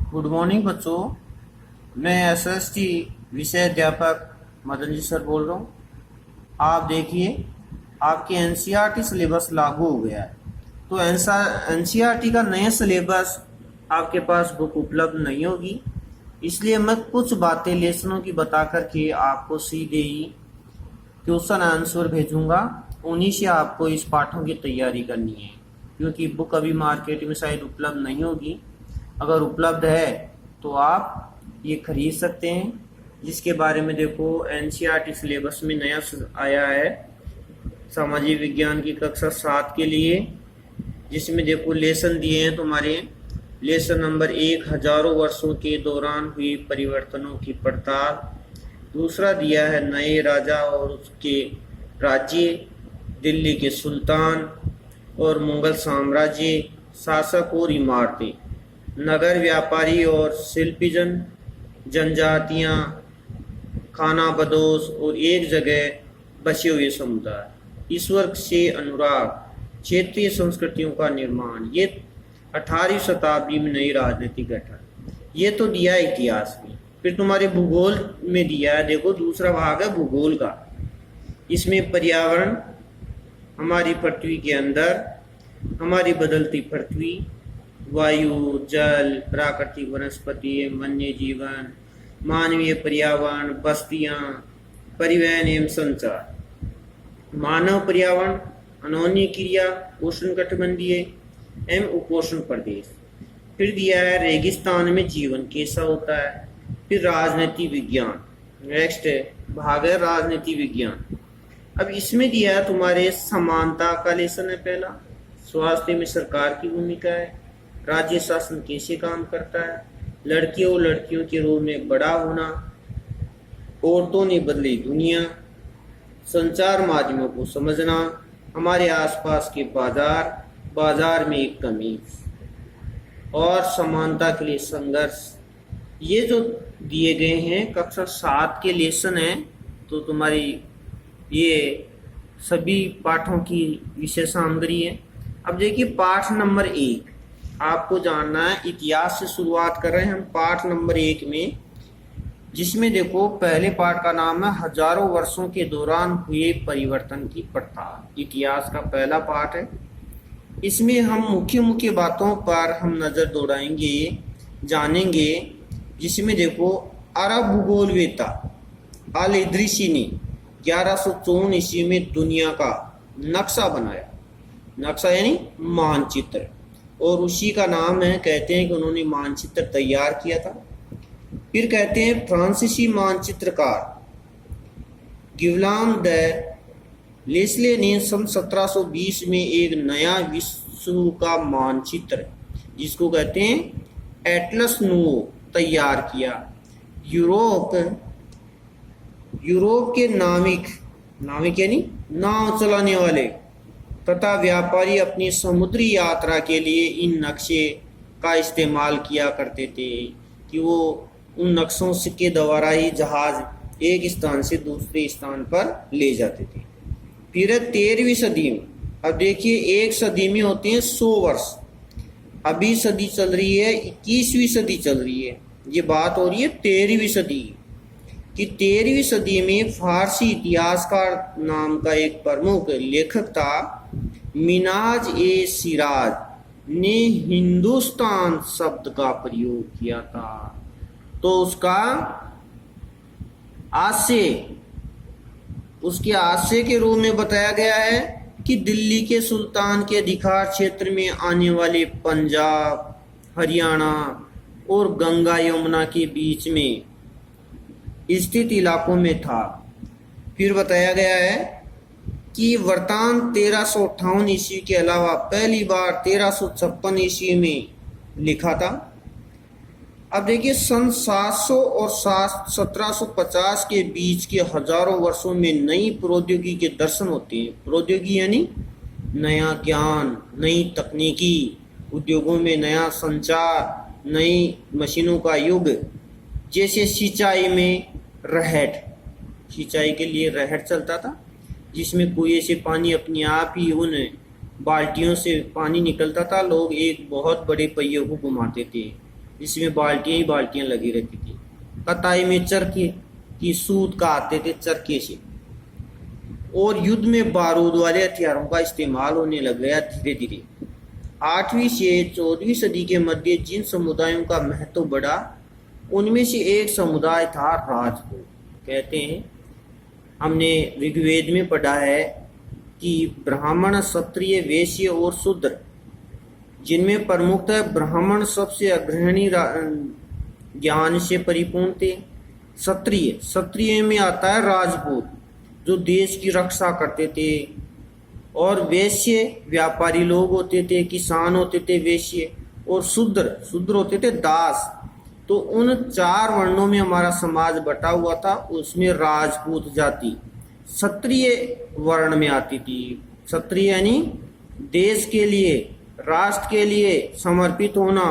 Good morning बच्चों। मैं SST विषय अध्यापक मदन जी सर बोल रहा हूँ। आप देखिए, आपके एनसीईआरटी सिलेबस लागू हो गया है। तो एनसीईआरटी का नया सिलेबस आपके पास बुक उपलब्ध नहीं होगी, इसलिए मैं कुछ बातें लेसनों की बता करके आपको सीधे ही क्वेश्चन आंसर भेजूंगा। उन्हीं से आपको इस पाठों की तैयारी करनी है, क्योंकि बुक अभी मार्केट में शायद उपलब्ध नहीं होगी। अगर उपलब्ध है तो आप ये खरीद सकते हैं, जिसके बारे में देखो एनसीईआरटी सिलेबस में नया आया है सामाजिक विज्ञान की कक्षा 7 के लिए, जिसमें देखो लेसन दिए हैं तुम्हारे। लेसन नंबर 1 हजारों वर्षों के दौरान हुए परिवर्तनों की पड़ताल। दूसरा दिया है नए राजा और उसके राज्य, दिल्ली के सुल्तान और मुगल साम्राज्य, शासक और इमारतें, नगर व्यापारी और शिल्पीजन, जनजातियां, खाना बदोश और एक जगह बसे हुए समुदाय, ईश्वर से अनुराग, क्षेत्रीय संस्कृतियों का निर्माण। ये 18वीं शताब्दी में नई राजनीतिक गठन। ये तो दिया है इतिहास में। फिर तुम्हारे भूगोल में दिया है, देखो दूसरा भाग है भूगोल का। इसमें पर्यावरण, हमारी पृथ्वी के अंदर हमारी बदलती पृथ्वी, वायु, जल, प्राकृतिक वनस्पति, वन्य जीवन, मानवीय पर्यावरण, बस्तियां, परिवहन एवं संचार, मानव पर्यावरण, अनोन्य क्रिया, उष्णकटिबंधीय एवं उपोष्ण प्रदेश। फिर दिया है रेगिस्तान में जीवन कैसा होता है। फिर राजनीति विज्ञान, नेक्स्ट भाग है राजनीति विज्ञान। अब इसमें दिया है तुम्हारे समानता का लेसन है पहला, स्वास्थ्य में सरकार की भूमिका है, राज्य शासन कैसे काम करता है, लड़कियों और लड़कियों के रूप में बड़ा होना, औरतों ने बदली दुनिया, संचार माध्यमों को समझना, हमारे आसपास के बाजार, बाजार में एक कमी और समानता के लिए संघर्ष। ये जो दिए गए हैं कक्षा 7 के लेसन हैं, तो तुम्हारी ये सभी पाठों की विषय सामग्री है। अब देखिए पाठ नंबर 1 आपको जानना है। इतिहास से शुरुआत कर रहे हैं हम पाठ नंबर 1 में, जिसमें देखो पहले पाठ का नाम है हजारों वर्षों के दौरान हुए परिवर्तन की पड़ताल। इतिहास का पहला पाठ है। इसमें हम मुख्य मुख्य बातों पर हम नजर दौड़ाएंगे, जानेंगे। जिसमें देखो अरब भूगोलवेत्ता अल इदरीसी ने 1154 ईस्वी में दुनिया का नक्शा बनाया। नक्शा यानी मानचित्र, और उसी का नाम है, कहते हैं कि उन्होंने मानचित्र तैयार किया था। फिर कहते हैं फ्रांसीसी मानचित्रकार गिवलाम द लेस्ले ने सन 1720 में एक नया विश्व का मानचित्र, जिसको कहते हैं एटलस नुओ, तैयार किया। यूरोप के नाविक यानी नाव चलाने वाले तथा व्यापारी अपनी समुद्री यात्रा के लिए इन नक्शे का इस्तेमाल किया करते थे, कि वो उन नक्शों के द्वारा ही जहाज एक स्थान से दूसरे स्थान पर ले जाते थे। फिर 13वीं सदी में, अब देखिए एक सदी में होते हैं 100 वर्ष। अभी सदी चल रही है 21वीं सदी चल रही है। ये बात हो रही है 13वीं सदी कि 13वीं सदी में फारसी इतिहासकार नाम का एक प्रमुख लेखक था, मिनाज ए सिराज ने हिंदुस्तान शब्द का प्रयोग किया था। तो उसके आशय के रूप में बताया गया है कि दिल्ली के सुल्तान के अधिकार क्षेत्र में आने वाले पंजाब, हरियाणा और गंगा यमुना के बीच में स्थित इलाकों में था। फिर बताया गया है कि वृत्तांत 1358 ईस्वी के अलावा पहली बार 1356 ईस्वी में लिखा था। अब देखिए सन 700 और 1750 के बीच के हजारों वर्षों में नई प्रौद्योगिकी के दर्शन होते हैं। प्रौद्योगिकी यानी नया ज्ञान, नई तकनीकी, उद्योगों में नया संचार, नई मशीनों का युग। जैसे सिंचाई में रहट, सिंचाई के लिए रहट चलता था, जिसमें कुएं से पानी अपने आप ही उन बाल्टियों से पानी निकलता था। लोग एक बहुत बड़े पहिए को घुमाते थे इसमें बाल्टियां ही बाल्टियां लगी रहती थी। कताई में चरखे की सूत काटते थे चरखे से। और युद्ध में बारूद वाले हथियारों का इस्तेमाल होने लग गया धीरे धीरे। 8वीं से 14वीं सदी के मध्य जिन समुदायों का महत्व बढ़ा उनमें से एक समुदाय था राजपूत। कहते हैं, हमने ऋग्वेद में पढ़ा है कि ब्राह्मण, क्षत्रिय, वैश्य और शूद्र, जिनमें प्रमुखतः ब्राह्मण सबसे अग्रणी ज्ञान से परिपूर्ण थे। क्षत्रिय में आता है राजपूत, जो देश की रक्षा करते थे। और वैश्य व्यापारी लोग होते थे, किसान होते थे वैश्य। और शूद्र होते थे दास। तो उन 4 वर्णों में हमारा समाज बटा हुआ था। उसमें राजपूत जाति क्षत्रिय वर्ण में आती थी। क्षत्रिय यानी देश के लिए, राष्ट्र के लिए समर्पित होना,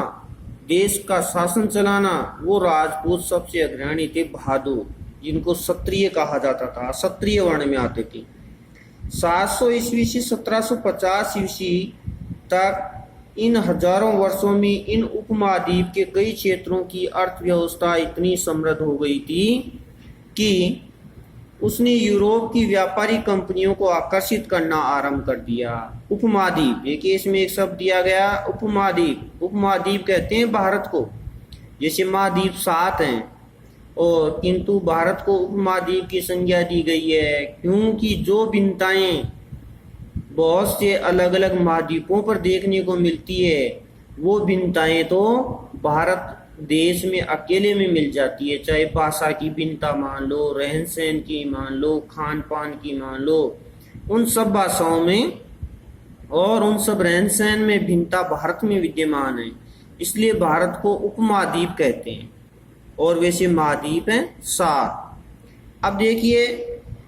देश का शासन चलाना। वो राजपूत सबसे अग्रणी थे, बहादुर, जिनको क्षत्रिय कहा जाता था, क्षत्रिय वर्ण में आते थे। 700 ईस्वी से 1750 ईस्वी तक इन हजारों वर्षों में इन उपमहाद्वीप के कई क्षेत्रों की अर्थव्यवस्था इतनी समृद्ध हो गई थी कि उसने यूरोप की व्यापारिक कंपनियों को आकर्षित करना आरंभ कर दिया। उपमहाद्वीप, देखिए इसमें एक शब्द दिया गया उपमहाद्वीप। उपमहाद्वीप कहते हैं भारत को, जैसे महाद्वीप 7 हैं, और किंतु भारत को उपमहाद्वीप की संज्ञा दी गई है क्योंकि जो भिन्नताएं बहुत से अलग अलग महाद्वीपों पर देखने को मिलती है, वो भिन्नताएं तो भारत देश में अकेले में मिल जाती है। चाहे भाषा की भिन्नता मान लो, रहन सहन की मान लो, खान पान की मान लो, उन सब भाषाओं में और उन सब रहन सहन में भिन्नता भारत में विद्यमान है। इसलिए भारत को उपमहाद्वीप कहते हैं। और वैसे महाद्वीप हैं 7। अब देखिए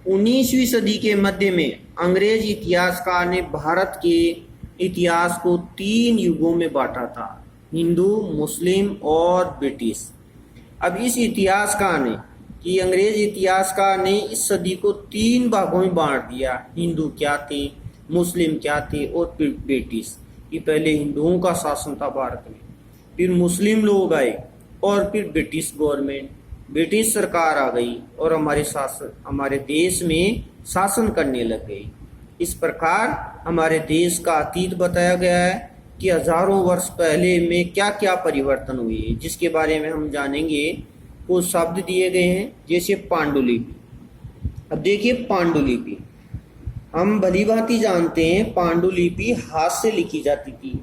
19वीं सदी के मध्य में अंग्रेज इतिहासकार ने भारत के इतिहास को 3 युगों में बांटा था, हिंदू, मुस्लिम और ब्रिटिश। अब इस इतिहासकार ने कि अंग्रेज इतिहासकार ने इस सदी को 3 भागों में बांट दिया। हिंदू क्या थे, मुस्लिम क्या थे और फिर ब्रिटिश। कि पहले हिंदुओं का शासन था भारत में, फिर मुस्लिम लोग आए और फिर ब्रिटिश गवर्नमेंट, ब्रिटिश सरकार आ गई और हमारे देश में शासन करने लग गई। इस प्रकार हमारे देश का अतीत बताया गया है कि हजारों वर्ष पहले में क्या क्या परिवर्तन हुए, जिसके बारे में हम जानेंगे। कुछ शब्द दिए गए हैं, जैसे पांडुलिपि। अब देखिए पांडुलिपि, हम भली भांति जानते हैं पांडुलिपि हाथ से लिखी जाती थी।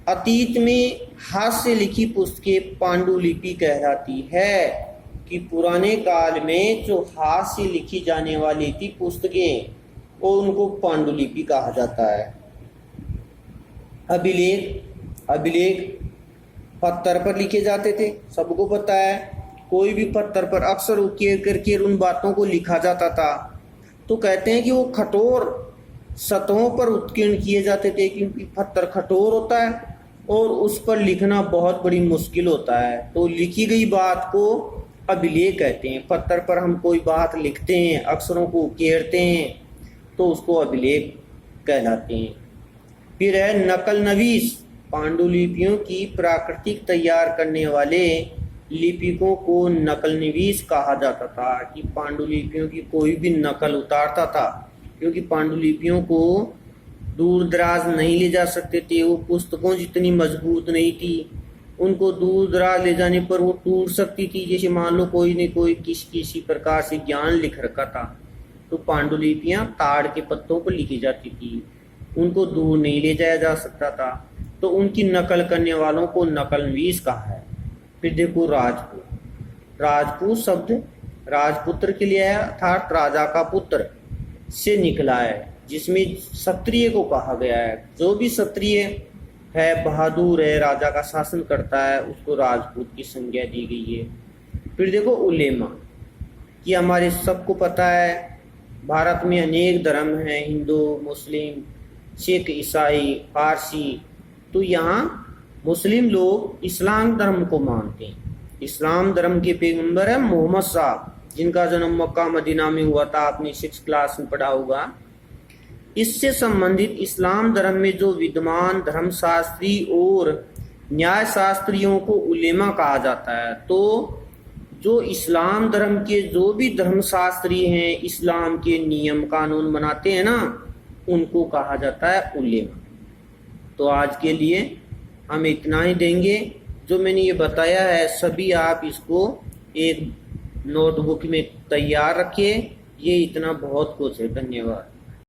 अतीत में हाथ से लिखी पुस्तकें पांडुलिपि कहलाती है। कि पुराने काल में जो हाथ से लिखी जाने वाली थी पुस्तकें, वो उनको पांडुलिपि कहा जाता है। अभिलेख पत्थर पर लिखे जाते थे, सबको पता है। कोई भी पत्थर पर अक्सर उकेर करके उन बातों को लिखा जाता था। तो कहते हैं कि वो कठोर सतहों पर उत्कीर्ण किए जाते थे, क्योंकि पत्थर कठोर होता है और उस पर लिखना बहुत बड़ी मुश्किल होता है। तो लिखी गई बात को अभिलेख कहते हैं। पत्थर पर हम कोई बात लिखते हैं, अक्षरों को उकेरते हैं, तो उसको अभिलेख कहलाते हैं। फिर है नकल नवीस। पांडुलिपियों की प्राकृतिक तैयार करने वाले लिपिकों को नकल नवीस कहा जाता था। कि पांडुलिपियों की कोई भी नकल उतारता था, क्योंकि पांडुलिपियों को दूर दराज नहीं ले जा सकते थे, वो पुस्तकों जितनी मजबूत नहीं थी। उनको दूर दराज ले जाने पर वो टूट सकती थी। जैसे मान लो कोई ने कोई किसी प्रकार से ज्ञान लिख रखा था, तो पांडुलिपियां ताड़ के पत्तों पर लिखी जाती थी, उनको दूर नहीं ले जाया जा सकता था। तो उनकी नकल करने वालों को नकलनवीस कहा है। फिर देखो राजपूत शब्द राजपुत्र के लिए है, अर्थात राजा का पुत्र से निकला है, जिसमें क्षत्रिय को कहा गया है। जो भी क्षत्रिय है, बहादुर है, राजा का शासन करता है, उसको राजपूत की संज्ञा दी गई है। फिर देखो उलेमा, कि हमारे सबको पता है भारत में अनेक धर्म हैं, हिंदू, मुस्लिम, सिख, ईसाई, पारसी। तो यहाँ मुस्लिम लोग इस्लाम धर्म को मानते हैं। इस्लाम धर्म के पैगंबर है मोहम्मद साहब, जिनका जन्म मक्का मदीना में हुआ था, आपने 6th क्लास में पढ़ा होगा। इससे संबंधित इस्लाम धर्म में जो विद्यमान धर्मशास्त्री और न्याय शास्त्रियों को उलेमा कहा जाता है। तो जो इस्लाम धर्म के जो भी धर्मशास्त्री हैं, इस्लाम के नियम कानून बनाते हैं ना, उनको कहा जाता है उलेमा। तो आज के लिए हम इतना ही देंगे। जो मैंने ये बताया है सभी आप इसको एक नोटबुक में तैयार रखिए। ये इतना बहुत कुछ है। धन्यवाद।